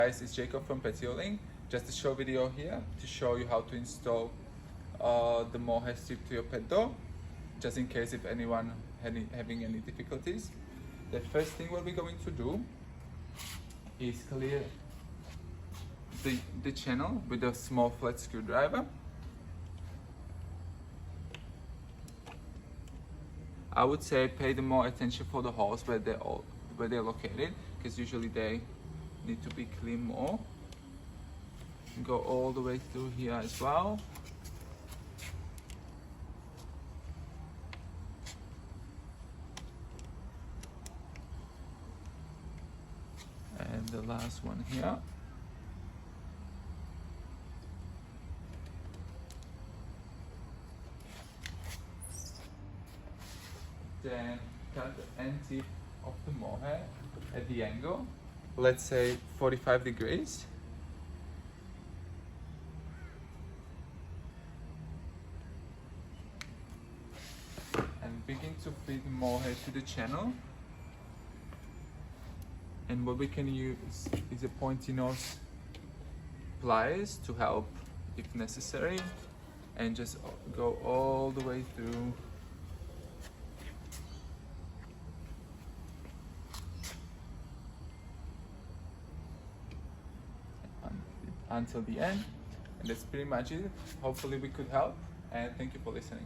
Guys, it's Jacob from Petioling. Just a short video here to show you how to install the mohair strip to your pet dog, just in case if anyone having any difficulties. The first thing what we're going to do is clear the channel with a small flat screwdriver. I would say pay the more attention for the holes where they're located, because usually they need to be cleaned more. Go all the way through here as well. And the last one here. Then cut the end tip of the mohair at the angle, let's say 45 degrees. And begin to feed the mohair to the channel. And what we can use is a pointy nose pliers to help if necessary, and just go all the way through. Until the end, and that's pretty much it. Hopefully we could help, and thank you for listening.